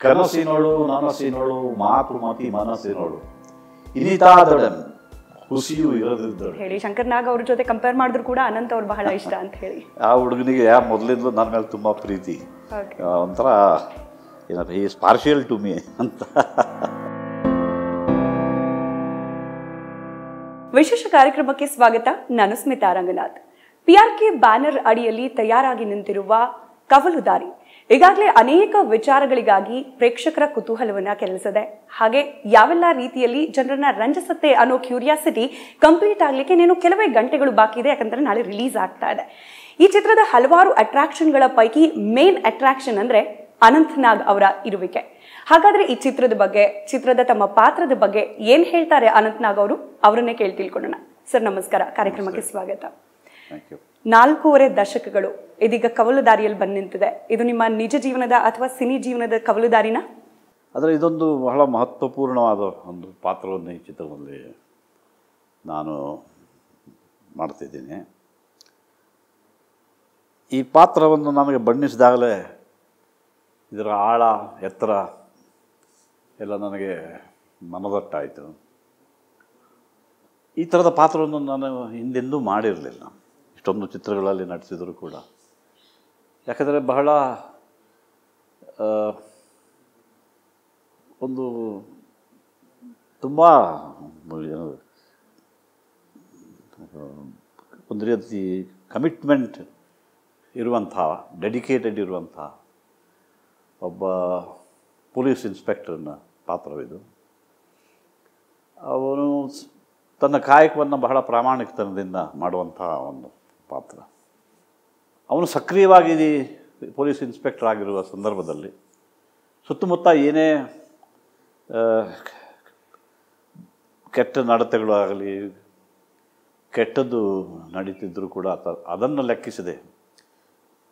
ಕನಸಿನೋಳು ನನಸಿನೋಳು ಮಾತು ಮತಿ ಮನಸ್ಸಿನೋಳು ಇನಿತಾದೊಡನ್ ಹುಸಿಯೂ ಇರದಿದ್ದಳು ಹೇಳಿ. ಶಂಕರ್ ನಾಗ್ ಅವ್ರ ಜೊತೆ ಕಂಪೇರ್ ಮಾಡಿದ್ರು ಕೂಡ ಅನಂತ್ ಅವ್ರು ಬಹಳ ಇಷ್ಟ ಅಂತ ಹೇಳಿ. ಆ ಹುಡುಗನಿಗೆ ಮೊದಲಿಂದಲೂ ನನ್ನ ಮೇಲೆ ತುಂಬ ಪ್ರೀತಿ, ಒಂಥರ ಏನಪ್ಪ ಈ ಪಾರ್ಷಿಯಲ್ ಟು ಮೀ ಅಂತ. ವಿಶೇಷ ಕಾರ್ಯಕ್ರಮಕ್ಕೆ ಸ್ವಾಗತ. ನಾನು ಸ್ಮಿತಾ ರಂಗನಾಥ್. PRK ಬ್ಯಾನರ್ ಅಡಿಯಲ್ಲಿ ತಯಾರಾಗಿ ನಿಂತಿರುವ ಕವಲುದಾರಿ ಈಗಾಗಲೇ ಅನೇಕ ವಿಚಾರಗಳಿಗಾಗಿ ಪ್ರೇಕ್ಷಕರ ಕುತೂಹಲವನ್ನ ಕೆರಳಿಸಿದೆ. ಹಾಗೆ ಯಾವೆಲ್ಲ ರೀತಿಯಲ್ಲಿ ಜನರನ್ನ ರಂಜಿಸುತ್ತೆ ಅನ್ನೋ ಕ್ಯೂರಿಯಾಸಿಟಿ ಕಂಪ್ಲೀಟ್ ಆಗ್ಲಿಕ್ಕೆ ಇನ್ನೇನು ಕೆಲವೇ ಗಂಟೆಗಳು ಬಾಕಿ ಇದೆ, ಯಾಕಂದ್ರೆ ನಾಳೆ ರಿಲೀಸ್ ಆಗ್ತಾ ಇದೆ. ಈ ಚಿತ್ರದ ಹಲವಾರು ಅಟ್ರಾಕ್ಷನ್ಗಳ ಪೈಕಿ ಮೇನ್ ಅಟ್ರಾಕ್ಷನ್ ಅಂದ್ರೆ ಅನಂತ್ ನಾಗ್ ಅವರ ಇರುವಿಕೆ. ಹಾಗಾದ್ರೆ ಈ ಚಿತ್ರದ ಬಗ್ಗೆ, ಚಿತ್ರದ ತಮ್ಮ ಪಾತ್ರದ ಬಗ್ಗೆ ಏನ್ ಹೇಳ್ತಾರೆ ಅನಂತ್ ನಾಗ್ ಅವರು, ಅವರನ್ನೇ ಕೇಳಿ ತಿಳ್ಕೊಳ್ಳೋಣ. ಸರ್ ನಮಸ್ಕಾರ, ಕಾರ್ಯಕ್ರಮಕ್ಕೆ ಸ್ವಾಗತ. 4.5 ದಶಕಗಳು ಇದೀಗ ಕವಲುದಾರಿಯಲ್ಲಿ ಬಂದು ನಿಂತಿದೆ. ಇದು ನಿಮ್ಮ ನಿಜ ಜೀವನದ ಅಥವಾ ಸಿನಿ ಜೀವನದ ಕವಲುದಾರಿನ? ಆದರೆ ಇದೊಂದು ಬಹಳ ಮಹತ್ವಪೂರ್ಣವಾದ ಒಂದು ಪಾತ್ರವನ್ನು ಈ ಚಿತ್ರದಲ್ಲಿ ನಾನು ಮಾಡ್ತಿದ್ದೀನಿ. ಈ ಪಾತ್ರವನ್ನು ನನಗೆ ಬಣ್ಣಿಸಿದಾಗಲೇ ಇದರ ಆಳ ಎತ್ತರ ಎಲ್ಲ ನನಗೆ ಮನದಟ್ಟಾಯಿತು. ಈ ಥರದ ಪಾತ್ರವನ್ನು ನಾನು ಹಿಂದೆಂದೂ ಮಾಡಿರಲಿಲ್ಲ, ಇಷ್ಟೊಂದು ಚಿತ್ರಗಳಲ್ಲಿ ನಟಿಸಿದರೂ ಕೂಡ. ಯಾಕಂದರೆ ಬಹಳ ಒಂದು ತುಂಬ ಒಂದು ರೀತಿ ಕಮಿಟ್ಮೆಂಟ್ ಇರುವಂಥ, ಡೆಡಿಕೇಟೆಡ್ ಇರುವಂಥ ಒಬ್ಬ ಪೊಲೀಸ್ ಇನ್ಸ್ಪೆಕ್ಟರ್ನ ಪಾತ್ರವಿದು. ಅವನು ತನ್ನ ಕಾಯಕವನ್ನು ಬಹಳ ಪ್ರಾಮಾಣಿಕತನದಿಂದ ಮಾಡುವಂಥ ಒಂದು ಪಾತ್ರ. ಅವನು ಸಕ್ರಿಯವಾಗಿ ಪೊಲೀಸ್ ಇನ್ಸ್ಪೆಕ್ಟರ್ ಆಗಿರುವ ಸಂದರ್ಭದಲ್ಲಿ ಸುತ್ತಮುತ್ತ ಏನೇ ಕೆಟ್ಟ ನಡತೆಗಳು ಆಗಲಿ, ಕೆಟ್ಟದ್ದು ನಡೀತಿದ್ದರೂ ಕೂಡ ಅದನ್ನು ಲೆಕ್ಕಿಸದೆ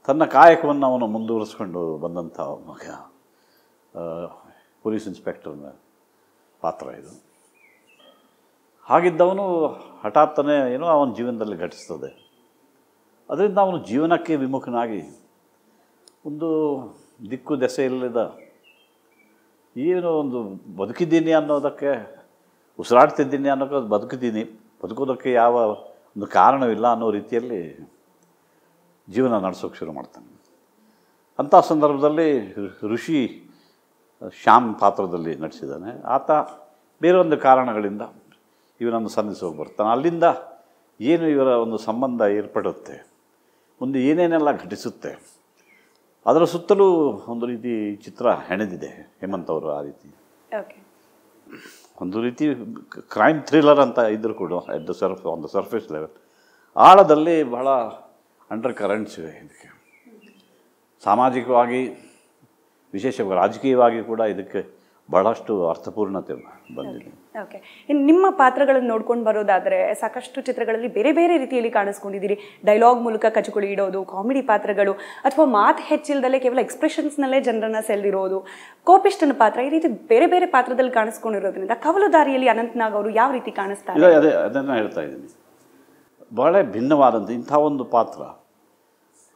ತನ್ನ ಕಾಯಕವನ್ನು ಅವನು ಮುಂದುವರಿಸ್ಕೊಂಡು ಬಂದಂಥ ಪೊಲೀಸ್ ಇನ್ಸ್ಪೆಕ್ಟರ್ನ ಪಾತ್ರ ಇದು. ಹಾಗಿದ್ದವನು ಹಠಾತ್ತನೇ ಏನೋ ಅವನ ಜೀವನದಲ್ಲಿ ಘಟಿಸ್ತದೆ. ಅದರಿಂದ ಅವನು ಜೀವನಕ್ಕೆ ವಿಮುಖನಾಗಿ ಒಂದು ದಿಕ್ಕು ದೆಸೆ ಇಲ್ಲದ, ಏನು ಒಂದು ಬದುಕಿದ್ದೀನಿ ಅನ್ನೋದಕ್ಕೆ, ಉಸಿರಾಡ್ತಿದ್ದೀನಿ ಅನ್ನೋಕ್ಕೆ ಬದುಕಿದ್ದೀನಿ, ಬದುಕೋದಕ್ಕೆ ಯಾವ ಒಂದು ಕಾರಣವಿಲ್ಲ ಅನ್ನೋ ರೀತಿಯಲ್ಲಿ ಜೀವನ ನಡೆಸೋಕ್ಕೆ ಶುರು ಮಾಡ್ತಾನೆ. ಅಂಥ ಸಂದರ್ಭದಲ್ಲಿ ಋಷಿ ಶ್ಯಾಮ್ ಪಾತ್ರದಲ್ಲಿ ನಟಿಸಿದ್ದಾನೆ. ಆತ ಬೇರೊಂದು ಕಾರಣಗಳಿಂದ ಇವನನ್ನು ಸಂಧಿಸೋಗಿ ಬರ್ತಾನೆ. ಅಲ್ಲಿಂದ ಏನು ಇವರ ಒಂದು ಸಂಬಂಧ ಏರ್ಪಡುತ್ತೆ, ಮುಂದೆ ಏನೇನೆಲ್ಲ ಘಟಿಸುತ್ತೆ, ಅದರ ಸುತ್ತಲೂ ಒಂದು ರೀತಿ ಚಿತ್ರ ಹೆಣೆದಿದೆ ಹೇಮಂತ್ ಅವರು. ಆ ರೀತಿ ಒಂದು ರೀತಿ ಕ್ರೈಮ್ ಥ್ರಿಲ್ಲರ್ ಅಂತ ಇದ್ದರೂ ಕೂಡ ಆನ್ ದ ಸರ್ಫೇಸ್ ಲೆವೆಲ್, ಆಳದಲ್ಲಿ ಬಹಳ ಅಂಡರ್ ಕರೆಂಟ್ಸ್ ಇವೆ ಇದಕ್ಕೆ. ಸಾಮಾಜಿಕವಾಗಿ, ವಿಶೇಷವಾಗಿ ರಾಜಕೀಯವಾಗಿ ಕೂಡ ಇದಕ್ಕೆ ಬಹಳಷ್ಟು ಅರ್ಥಪೂರ್ಣತೆ ಬಂದಿದೆ. ಓಕೆ, ಇನ್ನು ನಿಮ್ಮ ಪಾತ್ರಗಳನ್ನು ನೋಡ್ಕೊಂಡು ಬರೋದಾದರೆ ಸಾಕಷ್ಟು ಚಿತ್ರಗಳಲ್ಲಿ ಬೇರೆ ಬೇರೆ ರೀತಿಯಲ್ಲಿ ಕಾಣಿಸ್ಕೊಂಡಿದ್ದೀರಿ. ಡೈಲಾಗ್ ಮೂಲಕ ಕಚುಕುಳಿ ಇಡೋದು, ಕಾಮಿಡಿ ಪಾತ್ರಗಳು, ಅಥವಾ ಮಾತು ಹೆಚ್ಚಿಲ್ದಲ್ಲೇ ಕೇವಲ ಎಕ್ಸ್ಪ್ರೆಷನ್ಸ್ನಲ್ಲೇ ಜನರನ್ನ ಸೆಳೆದಿರೋದು, ಕೋಪಿಷ್ಟನ ಪಾತ್ರ, ಈ ರೀತಿ ಬೇರೆ ಬೇರೆ ಪಾತ್ರದಲ್ಲಿ ಕಾಣಿಸ್ಕೊಂಡಿರೋದ್ರಿಂದ ಕವಲುದಾರಿಯಲ್ಲಿ ಅನಂತ್ ನಾಗ್ ಅವರು ಯಾವ ರೀತಿ ಕಾಣಿಸ್ತಾರೆ? ಅದನ್ನು ಹೇಳ್ತಾ ಇದ್ದೀನಿ. ಬಹಳ ಭಿನ್ನವಾದಂಥ ಇಂಥ ಒಂದು ಪಾತ್ರ,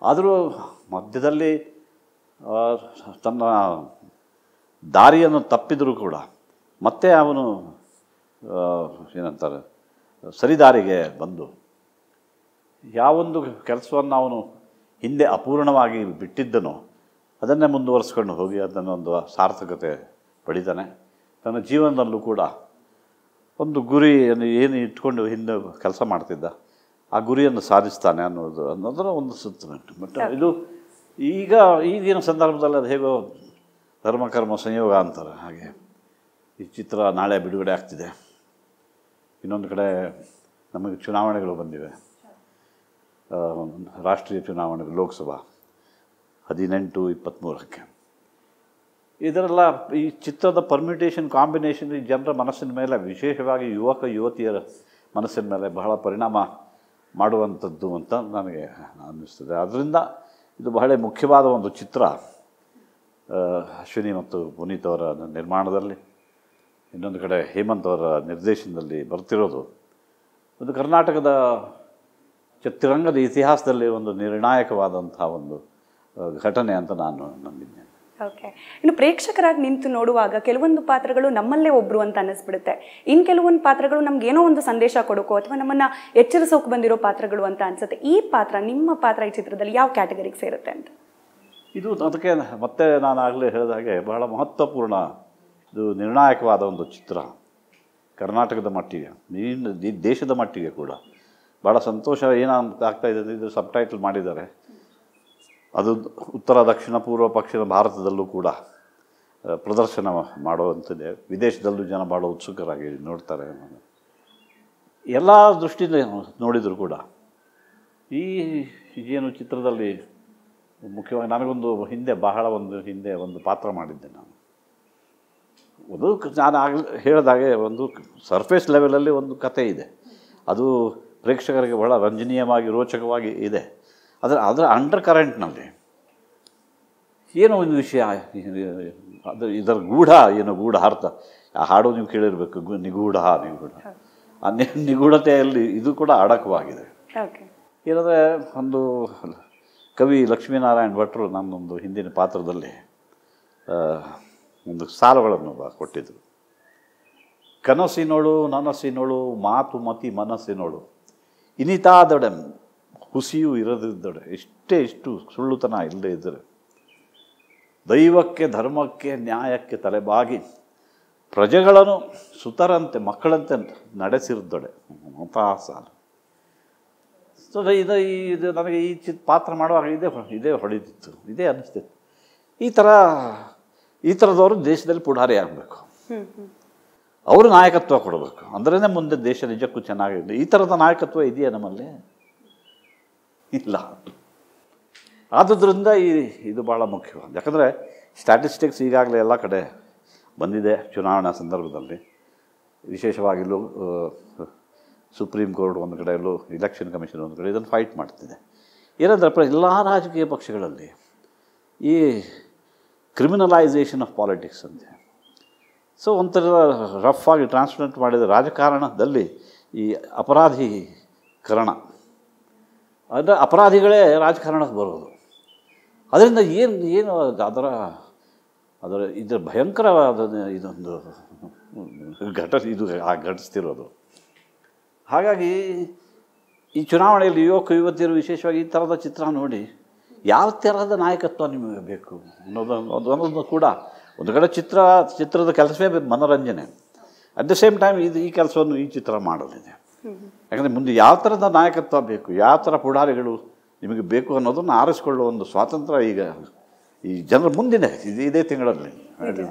ಆದರೂ ಮಧ್ಯದಲ್ಲಿ ತನ್ನ ದಾರಿಯನ್ನು ತಪ್ಪಿದರೂ ಕೂಡ ಮತ್ತೆ ಅವನು ಏನಂತಾರೆ ಸರಿದಾರಿಗೆ ಬಂದು ಯಾವೊಂದು ಕೆಲಸವನ್ನು ಅವನು ಹಿಂದೆ ಅಪೂರ್ಣವಾಗಿ ಬಿಟ್ಟಿದ್ದನೋ ಅದನ್ನೇ ಮುಂದುವರಿಸ್ಕೊಂಡು ಹೋಗಿ ಅದನ್ನೊಂದು ಸಾರ್ಥಕತೆ ಪಡಿತಾನೆ. ತನ್ನ ಜೀವನದಲ್ಲೂ ಕೂಡ ಒಂದು ಗುರಿಯನ್ನು ಏನು ಇಟ್ಕೊಂಡು ಹಿಂದೆ ಕೆಲಸ ಮಾಡ್ತಿದ್ದ ಆ ಗುರಿಯನ್ನು ಸಾಧಿಸ್ತಾನೆ ಅನ್ನೋದರ ಒಂದು ಸೆಂಟಿಮೆಂಟ್. ಬಟ್ ಇದು ಈಗಿನ ಸಂದರ್ಭದಲ್ಲಿ ಅದು ಹೇಗೋ ಧರ್ಮಕರ್ಮ ಸಂಯೋಗ ಅಂತಾರೆ ಹಾಗೆ ಈ ಚಿತ್ರ ನಾಳೆ ಬಿಡುಗಡೆ ಆಗ್ತಿದೆ. ಇನ್ನೊಂದು ಕಡೆ ನಮಗೆ ಚುನಾವಣೆಗಳು ಬಂದಿವೆ, ರಾಷ್ಟ್ರೀಯ ಚುನಾವಣೆಗಳು, ಲೋಕಸಭಾ 18-23ಕ್ಕೆ. ಇದರೆಲ್ಲ ಈ ಚಿತ್ರದ ಪರ್ಮ್ಯುಟೇಷನ್, ಕಾಂಬಿನೇಷನ್ ಈ ಜನರ ಮನಸ್ಸಿನ ಮೇಲೆ, ವಿಶೇಷವಾಗಿ ಯುವಕ ಯುವತಿಯರ ಮನಸ್ಸಿನ ಮೇಲೆ ಬಹಳ ಪರಿಣಾಮ ಮಾಡುವಂಥದ್ದು ಅಂತ ನನಗೆ ಅನ್ನಿಸ್ತದೆ. ಅದರಿಂದ ಇದು ಬಹಳ ಮುಖ್ಯವಾದ ಒಂದು ಚಿತ್ರ. ಅಶ್ವಿನಿ ಮತ್ತು ಪುನೀತ್ ಅವರ ನಿರ್ಮಾಣದಲ್ಲಿ, ಇನ್ನೊಂದು ಕಡೆ ಹೇಮಂತ್ ಅವರ ನಿರ್ದೇಶನದಲ್ಲಿ ಬರ್ತಿರೋದು ಒಂದು ಕರ್ನಾಟಕದ ಚಿತ್ರರಂಗದ ಇತಿಹಾಸದಲ್ಲಿ ಒಂದು ನಿರ್ಣಾಯಕವಾದಂಥ ಒಂದು ಘಟನೆ ಅಂತ ನಾನು ನಂಬಿದ್ದೇನೆ. ಓಕೆ. ಇನ್ನು ಪ್ರೇಕ್ಷಕರಾಗಿ ನಿಂತು ನೋಡುವಾಗ ಕೆಲವೊಂದು ಪಾತ್ರಗಳು ನಮ್ಮಲ್ಲೇ ಒಬ್ರು ಅಂತ ಅನ್ನಿಸ್ಬಿಡುತ್ತೆ. ಇನ್ನು ಕೆಲವೊಂದು ಪಾತ್ರಗಳು ನಮ್ಗೆ ಏನೋ ಒಂದು ಸಂದೇಶ ಕೊಡೋಕೋ ಅಥವಾ ನಮ್ಮನ್ನ ಎಚ್ಚರಿಸೋಕೆ ಬಂದಿರೋ ಪಾತ್ರಗಳು ಅಂತ ಅನ್ಸುತ್ತೆ. ಈ ಪಾತ್ರ, ನಿಮ್ಮ ಪಾತ್ರ ಈ ಚಿತ್ರದಲ್ಲಿ ಯಾವ ಕ್ಯಾಟಗರಿಗೆ ಸೇರುತ್ತೆ ಅಂತ? ಇದು ಅದಕ್ಕೆ ಮತ್ತೆ ನಾನು ಆಗಲೇ ಹೇಳಿದ ಹಾಗೆ ಬಹಳ ಮಹತ್ವಪೂರ್ಣ, ಇದು ನಿರ್ಣಾಯಕವಾದ ಒಂದು ಚಿತ್ರ. ಕರ್ನಾಟಕದ ಮಟ್ಟಿಗೆ, ಈ ದೇಶದ ಮಟ್ಟಿಗೆ ಕೂಡ ಭಾಳ ಸಂತೋಷ ಏನಾಗ್ತಾ ಇದೆ ಅಂದರೆ, ಇದು ಸಬ್ಟೈಟಲ್ ಮಾಡಿದ್ದಾರೆ. ಅದು ಉತ್ತರ, ದಕ್ಷಿಣ, ಪೂರ್ವ, ಪಶ್ಚಿಮ ಭಾರತದಲ್ಲೂ ಕೂಡ ಪ್ರದರ್ಶನ ಮಾಡುವಂಥದ್ದೇ. ವಿದೇಶದಲ್ಲೂ ಜನ ಭಾಳ ಉತ್ಸುಕರಾಗಿ ನೋಡ್ತಾರೆ. ಎಲ್ಲ ದೃಷ್ಟಿಯಿಂದ ನೋಡಿದರೂ ಕೂಡ ಈ ಏನು ಚಿತ್ರದಲ್ಲಿ ಮುಖ್ಯವಾಗಿ ನನಗೊಂದು ಹಿಂದೆ ಒಂದು ಪಾತ್ರ ಮಾಡಿದ್ದೆ ನಾನು. ನಾನು ಹೇಳಿದಾಗೆ ಒಂದು ಸರ್ಫೇಸ್ ಲೆವೆಲಲ್ಲಿ ಒಂದು ಕತೆ ಇದೆ, ಅದು ಪ್ರೇಕ್ಷಕರಿಗೆ ಬಹಳ ರಂಜನೀಯವಾಗಿ ರೋಚಕವಾಗಿ ಇದೆ. ಅದರ ಅಂಡರ್ ಕರೆಂಟ್ನಲ್ಲಿ ಏನೋ ಒಂದು ವಿಷಯ, ಇದರ ಗೂಢ ಅರ್ಥ. ಆ ಹಾಡು ನೀವು ಕೇಳಿರಬೇಕು, ನಿಗೂಢ. ಆ ನಿಗೂಢತೆಯಲ್ಲಿ ಇದು ಕೂಡ ಅಡಕವಾಗಿದೆ. ಏನಂದರೆ, ಒಂದು ಕವಿ ಲಕ್ಷ್ಮೀನಾರಾಯಣ ಭಟ್ರು ನನ್ನೊಂದು ಹಿಂದಿನ ಪಾತ್ರದಲ್ಲಿ ಒಂದು ಸಾಲುಗಳನ್ನು ಕೊಟ್ಟಿದ್ದರು. ಕನಸಿನೋಳು ನನಸಿನೋಳು ಮಾತು ಮತಿ ಮನಸ್ಸಿನೋಳು ಇನಿತಾದೊಡೆ ಹುಸಿಯೂ ಇರದಿದ್ದೊಡೆ ಇಷ್ಟು ಸುಳ್ಳುತನ ಇಲ್ಲದೆ ಇದ್ದರೆ ದೈವಕ್ಕೆ ಧರ್ಮಕ್ಕೆ ನ್ಯಾಯಕ್ಕೆ ತಲೆಬಾಗಿ ಪ್ರಜೆಗಳನ್ನು ಸುತರಂತೆ ಮಕ್ಕಳಂತೆ ನಡೆಸಿರುತ್ತಡೆ ಅಂತ ಸಾಲು. ಸೊ ಇದು ನನಗೆ ಈ ಪಾತ್ರ ಮಾಡುವಾಗ ಇದೇ ಹೊಳಿತಿತ್ತು, ಇದೇ ಅನಿಸ್ತಿತ್ತು. ಈ ಥರದವರು ದೇಶದಲ್ಲಿ ಪುಢಾರಿ ಆಗಬೇಕು, ಅವರು ನಾಯಕತ್ವ ಕೊಡಬೇಕು, ಅಂದ್ರೇ ಮುಂದೆ ದೇಶ ನಿಜಕ್ಕೂ ಚೆನ್ನಾಗಿದೆ. ಈ ಥರದ ನಾಯಕತ್ವ ಇದೆಯಾ ನಮ್ಮಲ್ಲಿ? ಇಲ್ಲ. ಆದುದರಿಂದ ಇದು ಭಾಳ ಮುಖ್ಯವಾದ. ಯಾಕಂದರೆ ಸ್ಟ್ಯಾಟಿಸ್ಟಿಕ್ಸ್ ಈಗಾಗಲೇ ಎಲ್ಲ ಕಡೆ ಬಂದಿದೆ. ಚುನಾವಣಾ ಸಂದರ್ಭದಲ್ಲಿ ವಿಶೇಷವಾಗಿಲ್ಲೂ ಸುಪ್ರೀಂ ಕೋರ್ಟ್ ಒಂದು ಕಡೆಯಲ್ಲೂ, ಎಲೆಕ್ಷನ್ ಕಮಿಷನ್ ಒಂದು ಕಡೆ ಇದನ್ನು ಫೈಟ್ ಮಾಡ್ತಿದೆ. ಏನಂದ್ರೆ ಎಲ್ಲ ರಾಜಕೀಯ ಪಕ್ಷಗಳಲ್ಲಿ ಈ ಕ್ರಿಮಿನಲೈಸೇಷನ್ ಆಫ್ ಪಾಲಿಟಿಕ್ಸ್ ಅಂತೆ. ಸೊ ಒಂಥರ ರಫ್ ಆಗಿ ಟ್ರಾನ್ಸ್ಲೇಟ್ ಮಾಡಿದ ರಾಜಕಾರಣದಲ್ಲಿ ಈ ಅಪರಾಧೀಕರಣ, ಅಂದರೆ ಅಪರಾಧಿಗಳೇ ರಾಜಕಾರಣಕ್ಕೆ ಬರೋದು. ಅದರಿಂದ ಏನು ಇದರ ಭಯಂಕರವಾದ ಇದೊಂದು ಇದು ಘಟಿಸ್ತಿರೋದು. ಹಾಗಾಗಿ ಈ ಚುನಾವಣೆಯಲ್ಲಿ ಯುವತಿಯರು ವಿಶೇಷವಾಗಿ ಈ ಥರದ ಚಿತ್ರ ನೋಡಿ ಯಾವ ಥರದ ನಾಯಕತ್ವ ನಿಮಗೆ ಬೇಕು ಅನ್ನೋದನ್ನು ಕೂಡ ಒಂದು ಕಡೆ ಚಿತ್ರದ ಕೆಲಸವೇ ಮನೋರಂಜನೆ. ಅಟ್ ದ ಸೇಮ್ ಟೈಮ್ ಈ ಕೆಲಸವನ್ನು ಈ ಚಿತ್ರ ಮಾಡಲಿದೆ. ಯಾಕಂದರೆ ಮುಂದೆ ಯಾವ ಥರದ ನಾಯಕತ್ವ ಬೇಕು, ಯಾವ ಥರ ಪುಢಾರಿಗಳು ನಿಮಗೆ ಬೇಕು ಅನ್ನೋದನ್ನು ಆರಿಸಿಕೊಳ್ಳುವ ಒಂದು ಸ್ವಾತಂತ್ರ್ಯ ಈಗ ಈ ಜನರ ಮುಂದಿನ ಇದೇ ತಿಂಗಳಲ್ಲಿ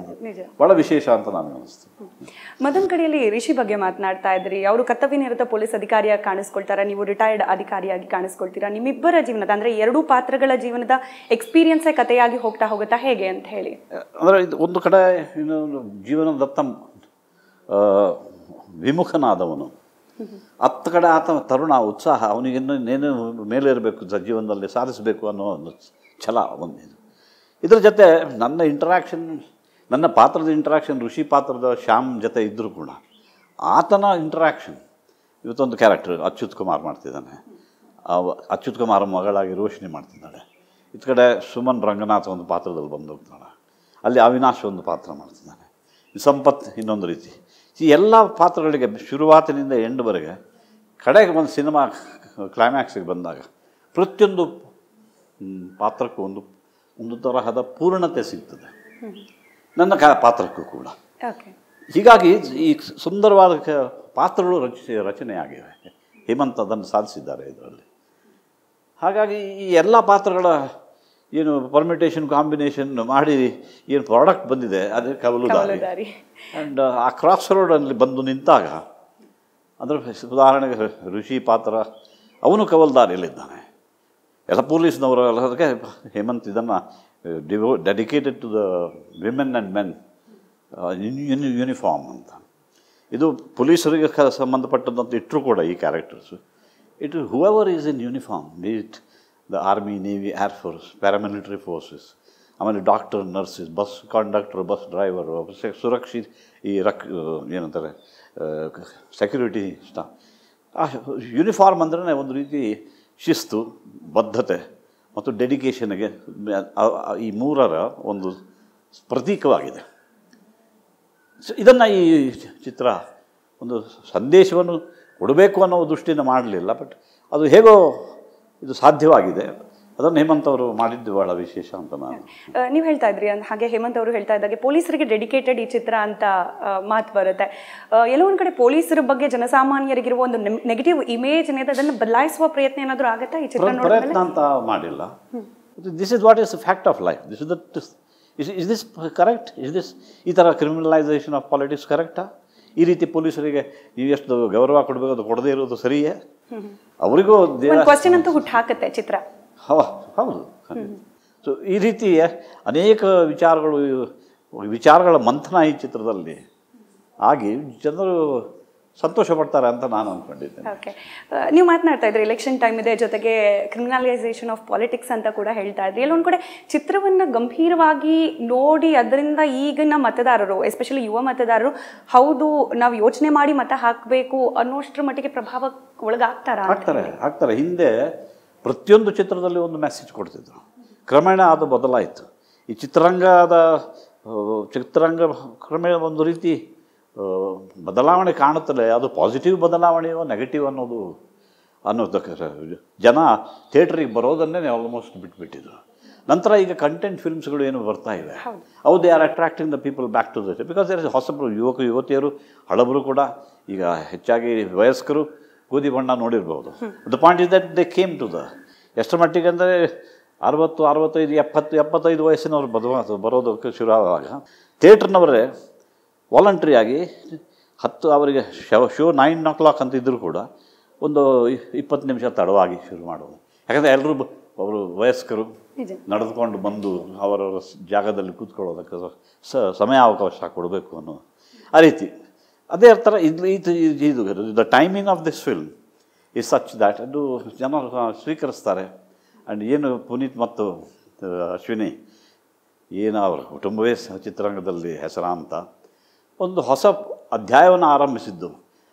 ಬಹಳ ವಿಶೇಷ ಅಂತ ನನಗೆ ಅನಿಸ್ತು. ಮದನ್ ಕಡೆಯಲ್ಲಿ ರಿಷಿ ಬಗ್ಗೆ ಮಾತನಾಡ್ತಾ ಇದ್ರಿ. ಅವರು ಕರ್ತವ್ಯ ನಿರತ ಪೊಲೀಸ್ ಅಧಿಕಾರಿಯಾಗಿ ಕಾಣಿಸ್ಕೊಳ್ತಾರೆ, ನೀವು ರಿಟೈರ್ಡ್ ಅಧಿಕಾರಿಯಾಗಿ ಕಾಣಿಸ್ಕೊಳ್ತೀರಾ. ನಿಮ್ಮಿಬ್ಬರ ಜೀವನದ, ಅಂದರೆ ಎರಡೂ ಪಾತ್ರಗಳ ಜೀವನದ ಎಕ್ಸ್ಪೀರಿಯನ್ಸೇ ಕಥೆಯಾಗಿ ಹೋಗುತ್ತಾ ಹೇಗೆ ಅಂತ ಹೇಳಿ? ಅಂದರೆ ಇದು ಒಂದು ಕಡೆ ಇನ್ನೊಂದು ಜೀವನದತ್ತ ವಿಮುಖನಾದವನು, ಹತ್ತು ಕಡೆ ಆತ ತರುಣ ಉತ್ಸಾಹ, ಅವನಿಗಿನ್ನೇನು ಮೇಲೇರಬೇಕು ಜೀವನದಲ್ಲಿ ಸಾಧಿಸಬೇಕು ಅನ್ನೋ ಒಂದು ಛಲ ಒಂದಿದು. ಇದರ ಜೊತೆ ನನ್ನ ಪಾತ್ರದ ಇಂಟ್ರಾಕ್ಷನ್ ಋಷಿ ಪಾತ್ರದ ಶ್ಯಾಮ್ ಜೊತೆ ಇದ್ದರೂ ಕೂಡ ಆತನ ಇಂಟ್ರಾಕ್ಷನ್, ಇವತ್ತೊಂದು ಕ್ಯಾರೆಕ್ಟರ್ ಅಚ್ಯುತ್ ಕುಮಾರ್ ಮಾಡ್ತಿದ್ದಾನೆ, ಅಚ್ಯುತ್ ಕುಮಾರ್ ಮಗಳಾಗಿ ರೋಶಿನಿ ಮಾಡ್ತಿದ್ದಾಳೆ. ಈ ಕಡೆ ಸುಮನ್ ರಂಗನಾಥ್ ಒಂದು ಪಾತ್ರದಲ್ಲಿ ಬಂದು ಹೋಗ್ತಾಳೆ, ಅಲ್ಲಿ ಅವಿನಾಶ್ ಒಂದು ಪಾತ್ರ ಮಾಡ್ತಿದ್ದಾನೆ, ಸಂಪತ್ ಇನ್ನೊಂದು ರೀತಿ. ಈ ಎಲ್ಲ ಪಾತ್ರಗಳಿಗೆ ಶುರುವಾತಿನಿಂದ ಎಂಡ್ವರೆಗೆ ಕಡೆಗೆ ಒಂದು ಸಿನಿಮಾ ಕ್ಲೈಮ್ಯಾಕ್ಸಿಗೆ ಬಂದಾಗ ಪ್ರತಿಯೊಂದು ಪಾತ್ರಕ್ಕೂ ಒಂದು ತರಹದ ಪೂರ್ಣತೆ ಸಿಗ್ತದೆ, ನನ್ನ ಪಾತ್ರಕ್ಕೂ ಕೂಡ. ಹೀಗಾಗಿ ಈ ಸುಂದರವಾದ ಪಾತ್ರಗಳು ರಚನೆಯಾಗಿವೆ. ಹೇಮಂತ್ ಅದನ್ನು ಸಾಧಿಸಿದ್ದಾರೆ ಇದರಲ್ಲಿ. ಹಾಗಾಗಿ ಈ ಎಲ್ಲ ಪಾತ್ರಗಳ ಏನು ಪರ್ಮಿಟೇಷನ್ ಕಾಂಬಿನೇಷನ್ ಮಾಡಿ ಏನು ಪ್ರಾಡಕ್ಟ್ ಬಂದಿದೆ ಅದೇ ಕವಲುದಾರಿ. ಆ್ಯಂಡ್ ಆ ಕ್ರಾಸ್ ರೋಡಲ್ಲಿ ಬಂದು ನಿಂತಾಗ, ಅಂದರೆ ಉದಾಹರಣೆಗೆ ಋಷಿ ಪಾತ್ರ ಅವನು ಕವಲ್ದಾರಿಯಲ್ಲಿದ್ದಾನೆ, ಎಲ್ಲ ಪೊಲೀಸ್ನವರು ಎಲ್ಲದಕ್ಕೆ ಹೇಮಂತ್ ಇದನ್ನು dedicated to the women and men in uniform ಅಂತ. ಇದು ಪೊಲೀಸರಿಗೆ ಸಂಬಂಧಪಟ್ಟಂತ ಇಟ್ಟರು ಕೂಡ ಈ characters whoever is in uniform, it the army, navy, air force, paramilitary forces, ಆಮೇಲೆ doctor, nurses, bus conductor, bus driver, ಏನಂತಾರೆ ಸೆಕ್ಯೂರಿಟಿ ಸ್ಟಾಫ್. ಆ ಯೂನಿಫಾರ್ಮ್ ಅಂದ್ರೆ ಒಂದು ರೀತಿ ಶಿಸ್ತು, ಬದ್ಧತೆ ಮತ್ತು ಡೆಡಿಕೇಷನ್ಗೆ ಈ ಮೂರರ ಒಂದು ಪ್ರತೀಕವಾಗಿದೆ. ಸೊ ಇದನ್ನು ಈ ಚಿತ್ರ ಒಂದು ಸಂದೇಶವನ್ನು ಕೊಡಬೇಕು ಅನ್ನೋ ದೃಷ್ಟಿಯಿಂದ ಮಾಡಲಿಲ್ಲ, ಬಟ್ ಅದು ಹೇಗೋ ಇದು ಸಾಧ್ಯವಾಗಿದೆ. ಅದನ್ನು ಹೇಮಂತ್ ಅವರು ಮಾಡಿದ್ದು ಬಹಳ ವಿಶೇಷ ಅಂತ ನಾನು. ನೀವು ಹೇಳ್ತಾ ಇದ್ರಿ ಹಾಗೆ ಹೇಮಂತ್ ಅವರು ಹೇಳ್ತಾ ಇದ್ದಾಗೆ ಪೊಲೀಸರಿಗೆ ಡೆಡಿಕೇಟೆಡ್ ಈ ಚಿತ್ರ ಅಂತ ಮಾತು ಬರುತ್ತೆ. ಎಲ್ಲೋ ಒಂದು ಕಡೆ ಪೊಲೀಸರ ಬಗ್ಗೆ ಜನಸಾಮಾನ್ಯರಿಗಿರುವ ಒಂದು ನೆಗೆಟಿವ್ ಇಮೇಜ್ ಏನಿದೆ ಅದನ್ನು ಬದಲಾಯಿಸುವ ಪ್ರಯತ್ನ ಏನಾದರೂ ಆಗುತ್ತಾ ಈ ಚಿತ್ರ ನೋಡಿದ ಪ್ರಯತ್ನ ಅಂತ ಮಾಡಿಲ್ಲ. This is what is fact of life. This is that is this correct? ಈ ಥರ ಕ್ರಿಮಿನಲೈಸೇಷನ್ ಆಫ್ ಪಾಲಿಟಿಕ್ಸ್ ಕರೆಕ್ಟಾ? ಈ ರೀತಿ ಪೊಲೀಸರಿಗೆ ನೀವು ಎಷ್ಟು ಗೌರವ ಕೊಡಬೇಕು ಅದು ಕೊಡದೇ ಇರೋದು ಸರಿಯೇ? ಅವರಿಗೂ ಕ್ವಶನ್ ಅಂತೂ ಹುಟ್ಟು ಹಾಕುತ್ತೆ ಚಿತ್ರ. ಹೌದು. ಸೊ ಈ ರೀತಿ ಅನೇಕ ವಿಚಾರಗಳ ಮಂಥನ ಈ ಚಿತ್ರದಲ್ಲಿ ಆಗಿ ಜನರು ಸಂತೋಷ ಪಡ್ತಾರೆ ಅಂತ ನಾನು ಅಂದ್ಕೊಂಡಿದ್ದೇನೆ. ಓಕೆ, ನೀವು ಮಾತನಾಡ್ತಾ ಇದ್ರಿ ಎಲೆಕ್ಷನ್ ಟೈಮ್ ಇದೆ, ಜೊತೆಗೆ ಕ್ರಿಮಿನಲೈಸೇಷನ್ ಆಫ್ ಪಾಲಿಟಿಕ್ಸ್ ಅಂತ ಕೂಡ ಹೇಳ್ತಾ ಇದ್ರಿ. ಎಲ್ಲೊಂದು ಕಡೆ ಚಿತ್ರವನ್ನು ಗಂಭೀರವಾಗಿ ನೋಡಿ ಅದರಿಂದ ಈಗಿನ ಮತದಾರರು, ಎಸ್ಪೆಷಲಿ ಯುವ ಮತದಾರರು, ಹೌದು ನಾವು ಯೋಚನೆ ಮಾಡಿ ಮತ ಹಾಕಬೇಕು ಅನ್ನೋಷ್ಟರ ಮಟ್ಟಿಗೆ ಪ್ರಭಾವಕ್ಕೆ ಒಳಗಾಗ್ತಾರಾ? ಆಗ್ತಾರೆ. ಹಿಂದೆ ಪ್ರತಿಯೊಂದು ಚಿತ್ರದಲ್ಲಿ ಒಂದು ಮೆಸೇಜ್ ಕೊಡ್ತಿದ್ರು. ಕ್ರಮೇಣ ಅದು ಬದಲಾಯಿತು. ಈ ಚಿತ್ರರಂಗ ಕ್ರಮೇಣ ಒಂದು ರೀತಿ ಬದಲಾವಣೆ ಕಾಣುತ್ತಲೇ, ಅದು ಪಾಸಿಟಿವ್ ಬದಲಾವಣೆಯೋ ನೆಗೆಟಿವ್ ಅನ್ನೋದಕ್ಕೆ ಜನ ಥಿಯೇಟ್ರಿಗೆ ಬರೋದನ್ನೇ ಆಲ್ಮೋಸ್ಟ್ ಬಿಟ್ಬಿಟ್ಟಿದ್ರು. ನಂತರ ಈಗ ಕಂಟೆಂಟ್ ಫಿಲ್ಮ್ಸ್ಗಳು ಏನು ಬರ್ತಾ ಇವೆ, ಅವು they are attracting the people back to the because there is ಹೊಸಬರು ಯುವತಿಯರು, ಹಳಬರು ಕೂಡ, ಈಗ ಹೆಚ್ಚಾಗಿ ವಯಸ್ಕರು ಗೋಧಿ ಬಣ್ಣ ನೋಡಿರ್ಬೋದು. The point is that they came to ಎಷ್ಟರ ಮಟ್ಟಿಗೆ ಅಂದರೆ 60, 65, 70, 75 ವಯಸ್ಸಿನವ್ರು ಬರೋದಕ್ಕೆ ಶುರು ಆದಾಗ ಥಿಯೇಟ್ರ್ನವರೇ ವಾಲಂಟ್ರಿಯಾಗಿ ಅವರಿಗೆ ಶೋ 9 o'clock ಅಂತಿದ್ದರೂ ಕೂಡ ಒಂದು 20 ನಿಮಿಷ ತಡವಾಗಿ ಶುರು ಮಾಡೋದು. ಯಾಕಂದರೆ ಎಲ್ಲರೂ ಅವರು ವಯಸ್ಕರು ನಡೆದುಕೊಂಡು ಬಂದು ಅವರವರ ಜಾಗದಲ್ಲಿ ಕೂತ್ಕೊಳ್ಳೋದಕ್ಕೆ ಸಮಯಾವಕಾಶ ಕೊಡಬೇಕು ಅನ್ನೋ ಆ ರೀತಿ. ಅದೇ ಥರ ಇದು the timing of this film is such that ಅದು ಜನ ಸ್ವೀಕರಿಸ್ತಾರೆ. ಆ್ಯಂಡ್ ಏನು ಪುನೀತ್ ಮತ್ತು ಅಶ್ವಿನಿ ಏನು ಅವರ ಕುಟುಂಬವೇ ಚಿತ್ರರಂಗದಲ್ಲಿ ಹೆಸರಾಂತ ಒಂದು ಹೊಸ ಅಧ್ಯಾಯವನ್ನು ಆರಂಭಿಸಿದ್ದು,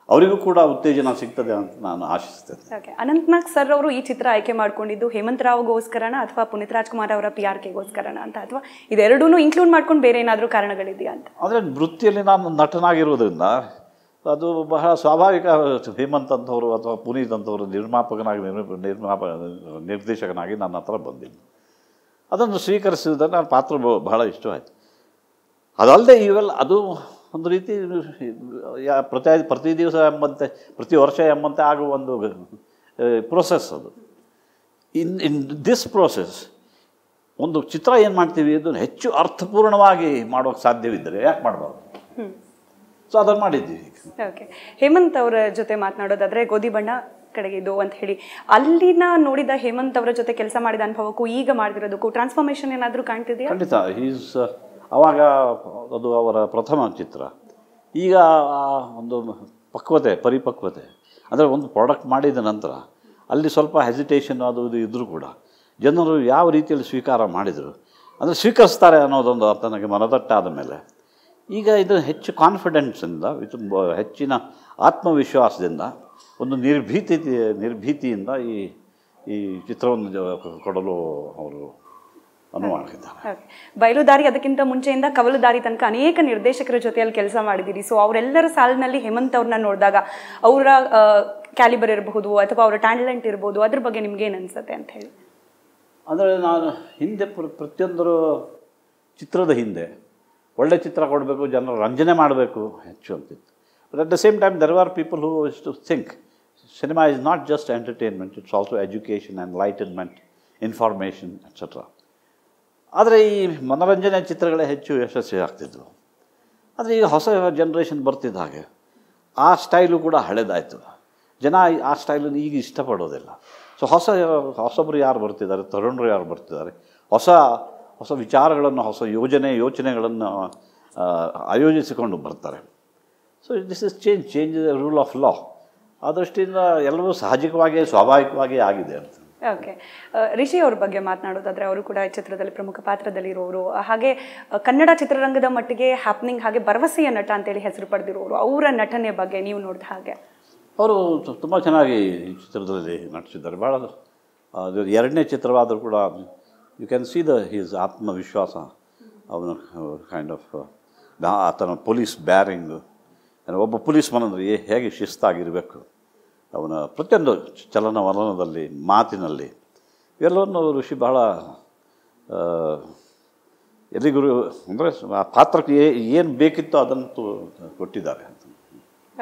ಅವರಿಗೂ ಕೂಡ ಉತ್ತೇಜನ ಸಿಗ್ತದೆ ಅಂತ ನಾನು ಆಶಿಸ್ತೇನೆ. ಓಕೆ, ಅನಂತ್ನಾಗ್ ಸರ್ ಅವರು ಈ ಚಿತ್ರ ಆಯ್ಕೆ ಮಾಡ್ಕೊಂಡಿದ್ದು ಹೇಮಂತ್ ರಾವ್ಗೋಸ್ಕರನ ಅಥವಾ ಪುನೀತ್ ರಾಜ್ಕುಮಾರ್ ಅವರ PRKಗೋಸ್ಕರನ ಅಂತ, ಅಥವಾ ಇದೆರಡೂ ಇನ್ಕ್ಲೂಡ್ ಮಾಡ್ಕೊಂಡು ಬೇರೆ ಏನಾದರೂ ಕಾರಣಗಳಿದೆಯಾ ಅಂತ? ಆದರೆ ವೃತ್ತಿಯಲ್ಲಿ ನಾನು ನಟನಾಗಿರೋದ್ರಿಂದ ಅದು ಬಹಳ ಸ್ವಾಭಾವಿಕ. ಹೇಮಂತ್ ಅಂತವರು ಅಥವಾ ಪುನೀತ್ ಅಂತವರು ನಿರ್ದೇಶಕನಾಗಿ ನನ್ನ ಹತ್ರ ಬಂದಿದ್ದು, ಅದನ್ನು ಸ್ವೀಕರಿಸಿದ ನನ್ನ ಪಾತ್ರ ಬಹಳ ಇಷ್ಟವಾಯಿತು. ಅದಲ್ಲದೆ ಇವೆಲ್ಲ ಅದು ಒಂದು ರೀತಿ ಪ್ರತಿ ದಿವಸ ಎಂಬಂತೆ, ಪ್ರತಿ ವರ್ಷ ಎಂಬಂತೆ ಆಗುವ ಒಂದು ಪ್ರೋಸೆಸ್ ಅದು. ಇನ್ ದಿಸ್ ಪ್ರೋಸೆಸ್ ಒಂದು ಚಿತ್ರ ಏನು ಮಾಡ್ತೀವಿ ಅದನ್ನು ಹೆಚ್ಚು ಅರ್ಥಪೂರ್ಣವಾಗಿ ಮಾಡೋಕ್ಕೆ ಸಾಧ್ಯವಿದ್ದರೆ ಯಾಕೆ ಮಾಡಬಾರ್ದು? ಸೊ ಅದನ್ನು ಮಾಡಿದ್ದೀವಿ. ಓಕೆ, ಹೇಮಂತ್ ಅವರ ಜೊತೆ ಮಾತನಾಡೋದಾದರೆ ಗೋಧಿ ಬಣ್ಣ ಕಡೆಗೆ ಇದು ಅಂತ ಹೇಳಿ ಅಲ್ಲಿನ ನೋಡಿದ ಹೇಮಂತ್ ಅವರ ಜೊತೆ ಕೆಲಸ ಮಾಡಿದ ಅನುಭವಕ್ಕೂ ಈಗ ಮಾಡಿರೋದಕ್ಕೂ ಟ್ರಾನ್ಸ್ಫಾರ್ಮೇಷನ್ ಏನಾದರೂ ಕಾಣ್ತಿದೆಯಾ? ಖಂಡಿತ. ಆವಾಗ ಅದು ಅವರ ಪ್ರಥಮ ಚಿತ್ರ. ಈಗ ಒಂದು ಪರಿಪಕ್ವತೆ ಅಂದರೆ ಒಂದು ಪ್ರಾಡಕ್ಟ್ ಮಾಡಿದ ನಂತರ ಅಲ್ಲಿ ಸ್ವಲ್ಪ ಹೆಸಿಟೇಷನ್ ಅದು ಇದು ಇದ್ದರೂ ಕೂಡ ಜನರು ಯಾವ ರೀತಿಯಲ್ಲಿ ಸ್ವೀಕಾರ ಮಾಡಿದರು, ಅಂದರೆ ಸ್ವೀಕರಿಸ್ತಾರೆ ಅನ್ನೋದೊಂದು ನನಗೆ ಮನದಟ್ಟಾದ ಮೇಲೆ ಈಗ ಇದು ಹೆಚ್ಚು ಕಾನ್ಫಿಡೆನ್ಸಿಂದ, ಹೆಚ್ಚಿನ ಆತ್ಮವಿಶ್ವಾಸದಿಂದ, ಒಂದು ನಿರ್ಭೀತಿಯಿಂದ ಈ ಚಿತ್ರವನ್ನು ಕೊಡಲು ಅವರು ಅನುವಾಗಿದ್ದಾರೆ. ಬಯಲುದಾರಿ ಅದಕ್ಕಿಂತ ಮುಂಚೆಯಿಂದ ಕವಲುದಾರಿ ತನಕ ಅನೇಕ ನಿರ್ದೇಶಕರ ಜೊತೆಯಲ್ಲಿ ಕೆಲಸ ಮಾಡಿದ್ದೀರಿ. ಸೊ ಅವರೆಲ್ಲರ ಸಾಲಿನಲ್ಲಿ ಹೇಮಂತ್ ಅವ್ರನ್ನ ನೋಡಿದಾಗ ಅವರ ಕ್ಯಾಲಿಬರ್ ಇರಬಹುದು ಅಥವಾ ಅವರ ಟ್ಯಾಲೆಂಟ್ ಇರ್ಬೋದು, ಅದ್ರ ಬಗ್ಗೆ ನಿಮ್ಗೇನು ಅನಿಸುತ್ತೆ ಅಂತ ಹೇಳಿ? ಅಂದರೆ ನಾನು ಹಿಂದೆ ಪ್ರತಿಯೊಂದರ ಚಿತ್ರದ ಹಿಂದೆ ಒಳ್ಳೆ ಚಿತ್ರ ಕೊಡಬೇಕು, ಜನರ ರಂಜನೆ ಮಾಡಬೇಕು ಹೆಚ್ಚು ಅಂತಿತ್ತು. But at the same time there are people who is to think cinema is not just entertainment, it's also education enlightenment, information etcetera. ಆದರೆ ಈ ಮನೋರಂಜನೆ ಚಿತ್ರಗಳೇ ಹೆಚ್ಚು ಯಶಸ್ವಿ ಆಗ್ತಿದ್ವು. ಆದರೆ ಈಗ ಹೊಸ ಜನ್ರೇಷನ್ ಬರ್ತಿದ್ದ ಹಾಗೆ ಆ ಸ್ಟೈಲು ಕೂಡ ಹಳೆದಾಯಿತು. ಜನ ಆ ಸ್ಟೈಲನ್ನು ಈಗ ಇಷ್ಟಪಡೋದಿಲ್ಲ. ಸೊ ಹೊಸಬರು ಯಾರು ಬರ್ತಿದ್ದಾರೆ, ತರುಣರು ಯಾರು ಬರ್ತಿದ್ದಾರೆ, ಹೊಸ ವಿಚಾರಗಳನ್ನು, ಹೊಸ ಯೋಚನೆಗಳನ್ನು ಆಯೋಜಿಸಿಕೊಂಡು ಬರ್ತಾರೆ. So this is change is the rule of law. ಆ ದೃಷ್ಟಿಯಿಂದ ಎಲ್ಲವೂ ಸಹಜವಾಗಿ ಸ್ವಾಭಾವಿಕವಾಗಿ ಆಗಿದೆ ಅಂತ. ಓಕೆ, ರಿಷಿ ಅವ್ರ ಬಗ್ಗೆ ಮಾತನಾಡೋದಾದರೆ ಅವರು ಕೂಡ ಈ ಚಿತ್ರದಲ್ಲಿ ಪ್ರಮುಖ ಪಾತ್ರದಲ್ಲಿರೋರು, ಹಾಗೆ ಕನ್ನಡ ಚಿತ್ರರಂಗದ ಮಟ್ಟಿಗೆ ಹ್ಯಾಪ್ನಿಂಗ್ ಹಾಗೆ ಭರವಸೆಯ ನಟ ಅಂತೇಳಿ ಹೆಸರು ಪಡೆದಿರೋರು. ಅವರ ನಟನೆ ಬಗ್ಗೆ ನೀವು ನೋಡಿದ ಹಾಗೆ? ಅವರು ತುಂಬ ಚೆನ್ನಾಗಿ ಈ ಚಿತ್ರದಲ್ಲಿ ನಟಿಸಿದ್ದಾರೆ. ಭಾಳ ಎರಡನೇ ಚಿತ್ರವಾದರೂ ಕೂಡ ಯು ಕ್ಯಾನ್ ಸಿ ಹಿಸ್ ಆತ್ಮವಿಶ್ವಾಸ ಅವನು ಕೈಂಡ್ ಆಫ್ ಆತನ ಪೊಲೀಸ್ ಬ್ಯಾರಿಂಗು, ಒಬ್ಬ ಪೊಲೀಸ್ ಮನ್ ಅಂದರೆ ಹೇಗೆ ಶಿಸ್ತಾಗಿರಬೇಕು, ಅವನ ಪ್ರತಿಯೊಂದು ಚಲನವಲನದಲ್ಲಿ, ಮಾತಿನಲ್ಲಿ, ಇವೆಲ್ಲವನ್ನು ಋಷಿ ಬಹಳ ಎಲ್ಲಿಗೂ ಅಂದರೆ ಆ ಪಾತ್ರಕ್ಕೆ ಏನು ಬೇಕಿತ್ತೋ ಅದನ್ನು ಕೊಟ್ಟಿದ್ದಾರೆ ಅಂತ.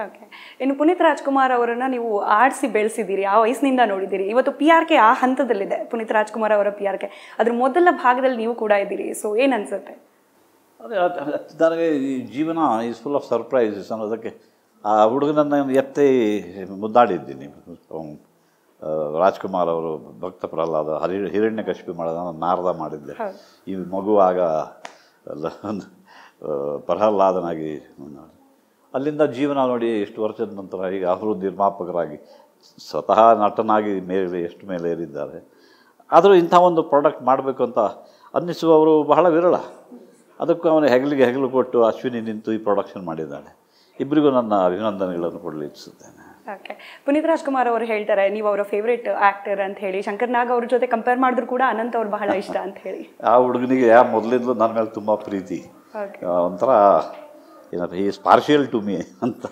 ಓಕೆ, ಇನ್ನು ಪುನೀತ್ ರಾಜ್ಕುಮಾರ್ ಅವರನ್ನು ನೀವು ಆಡಿಸಿ ಬೆಳೆಸಿದ್ದೀರಿ, ಆ ವಯಸ್ಸಿನಿಂದ ನೋಡಿದ್ದೀರಿ. ಇವತ್ತು PRK ಆ ಹಂತದಲ್ಲಿದೆ, ಪುನೀತ್ ರಾಜ್ಕುಮಾರ್ ಅವರ PRK. ಅದ್ರ ಮೊದಲ ಭಾಗದಲ್ಲಿ ನೀವು ಕೂಡ ಇದ್ದೀರಿ. ಸೊ ಏನು ಅನಿಸುತ್ತೆ? ಅದೇ ನನಗೆ ಈ ಜೀವನ ಈಸ್ ಫುಲ್ ಆಫ್ ಸರ್ಪ್ರೈಸಸ್ ಅನ್ನೋದಕ್ಕೆ ಆ ಹುಡುಗನನ್ನು ಎತ್ತಿ ಮುದ್ದಾಡಿದ್ದೀನಿ. ರಾಜ್ಕುಮಾರ್ ಅವರು ಭಕ್ತ ಪ್ರಹ್ಲಾದ, ಹಿರಣ್ಯಕಶಿಪು ಮಾಡೋದು, ನಾನು ನಾರದ ಮಾಡಿದ್ದೆ. ಈ ಮಗುವಾಗ ಪ್ರಹ್ಲಾದನಾಗಿ ಅಲ್ಲಿಂದ ಜೀವನ ನೋಡಿ ಎಷ್ಟು ವರ್ಷದ ನಂತರ ಈಗ ಅವರು ನಿರ್ಮಾಪಕರಾಗಿ ಸ್ವತಃ ನಟನಾಗಿ ಎಷ್ಟು ಮೇಲೆ ಏರಿದ್ದಾರೆ. ಆದರೂ ಇಂಥ ಒಂದು ಪ್ರಾಡಕ್ಟ್ ಮಾಡಬೇಕು ಅಂತ ಅನ್ನಿಸುವವರು ಬಹಳ ವಿರಳ. ಅದಕ್ಕೂ ಅವನು ಹೆಗಲು ಕೊಟ್ಟು ಅಶ್ವಿನಿ ನಿಂತು ಈ ಪ್ರೊಡಕ್ಷನ್ ಮಾಡಿದ್ದಾಳೆ. ಇಬ್ಬರಿಗೂ ನನ್ನ ಅಭಿನಂದನೆಗಳನ್ನು ಕೊಡಲು ಇಚ್ಛಿಸುತ್ತೇನೆ. ಓಕೆ, ಪುನೀತ್ ರಾಜ್ಕುಮಾರ್ ಅವರು ಹೇಳ್ತಾರೆ ನೀವು ಅವರ ಫೇವ್ರೇಟ್ ಆ್ಯಕ್ಟರ್ ಅಂತ ಹೇಳಿ. ಶಂಕರ್ ನಾಗ್ ಅವ್ರ ಜೊತೆ ಕಂಪೇರ್ ಮಾಡಿದ್ರು ಕೂಡ ಅನಂತ್ ಅವ್ರು ಬಹಳ ಇಷ್ಟ ಅಂತ ಹೇಳಿ. ಆ ಹುಡುಗನಿಗೆ ಮೊದಲಿಂದಲೂ ನನ್ನ ಮೇಲೆ ತುಂಬ ಪ್ರೀತಿ, ಒಂಥರ ಏನಪ್ಪ ಈಸ್ ಪಾರ್ಷಿಯಲ್ ಟು ಮೀ ಅಂತ.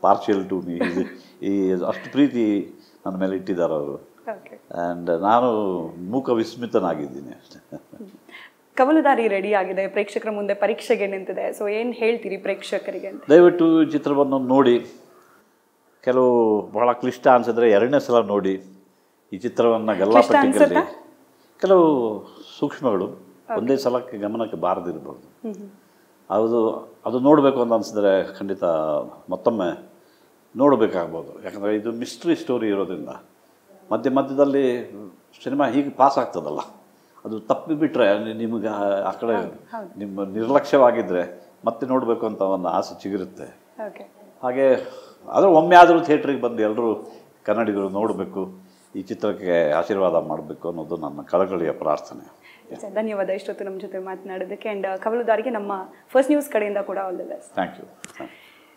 ಪಾರ್ಷಿಯಲ್ ಟು ಮೀ, ಈ ಅಷ್ಟು ಪ್ರೀತಿ ನನ್ನ ಮೇಲೆ ಇಟ್ಟಿದ್ದಾರೆ ಅವರು. ಆ್ಯಂಡ್ ನಾನು ಮೂಕ ವಿಸ್ಮಿತನಾಗಿದ್ದೀನಿ ಅಷ್ಟೇ. ಕವಲುದಾರಿ ರೆಡಿ ಆಗಿದೆ, ಪ್ರೇಕ್ಷಕರ ಮುಂದೆ ಪರೀಕ್ಷೆಗೆ ನಿಂತಿದೆ. ಸೊ ಏನು ಹೇಳ್ತೀರಿ ಪ್ರೇಕ್ಷಕರಿಗೆ ಅಂತ? ದಯವಿಟ್ಟು ಚಿತ್ರವನ್ನು ನೋಡಿ. ಕೆಲವು ಬಹಳ ಕ್ಲಿಷ್ಟ ಅನಿಸಿದ್ರೆ 2ನೇ ಸಲ ನೋಡಿ. ಈ ಚಿತ್ರವನ್ನು ಗಲ್ಲಾಪಟ್ಟಿಗೆಯಲ್ಲಿ ಕೆಲವು ಸೂಕ್ಷ್ಮಗಳು ಒಂದೇ ಸಲಕ್ಕೆ ಗಮನಕ್ಕೆ ಬಾರದಿರ್ಬೋದು. ಅದು ನೋಡಬೇಕು ಅಂತ ಅನಿಸಿದ್ರೆ ಖಂಡಿತ ಮತ್ತೊಮ್ಮೆ ನೋಡಬೇಕಾಗ್ಬೋದು. ಯಾಕಂದರೆ ಇದು ಮಿಸ್ಟ್ರಿ ಸ್ಟೋರಿ ಇರೋದ್ರಿಂದ ಮಧ್ಯದಲ್ಲಿ ಸಿನಿಮಾ ಹೀಗೆ ಪಾಸ್ ಆಗ್ತದಲ್ಲ, ಅದು ತಪ್ಪಿಬಿಟ್ರೆ ನಿಮಗೆ ಆ ಕಡೆ ನಿಮ್ಮ ನಿರ್ಲಕ್ಷ್ಯವಾಗಿದ್ದರೆ ಮತ್ತೆ ನೋಡಬೇಕು ಅಂತ ಒಂದು ಆಸೆ ಚಿಗುರುತ್ತೆ. ಹಾಗೆ ಆದರೆ ಒಮ್ಮೆ ಆದರೂ ಥಿಯೇಟ್ರಿಗೆ ಬಂದು ಎಲ್ಲರೂ ಕನ್ನಡಿಗರು ನೋಡಬೇಕು, ಈ ಚಿತ್ರಕ್ಕೆ ಆಶೀರ್ವಾದ ಮಾಡಬೇಕು ಅನ್ನೋದು ನನ್ನ ಕಳಕಳಿಯ ಪ್ರಾರ್ಥನೆ. ಧನ್ಯವಾದ ಇಷ್ಟೊತ್ತು ನಮ್ಮ ಜೊತೆ ಮಾತನಾಡೋದಕ್ಕೆ. ಆ್ಯಂಡ್ ಕವಲುದಾರಿಗೆ ನಮ್ಮ ಫಸ್ಟ್ ನ್ಯೂಸ್ ಕಡೆಯಿಂದ ಕೂಡ all the best. Thank you.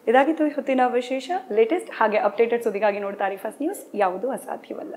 ಇದಾಗಿತ್ತು ಹೊತ್ತಿನ ವಿಶೇಷ. ಲೇಟೆಸ್ಟ್ ಹಾಗೆ ಅಪ್ಡೇಟೆಡ್ ಸುದ್ದಿಗಾಗಿ ನೋಡ್ತಾರೆ ಫಸ್ಟ್ ನ್ಯೂಸ್, ಯಾವುದೂ ಅಸಾಧ್ಯವಲ್ಲ.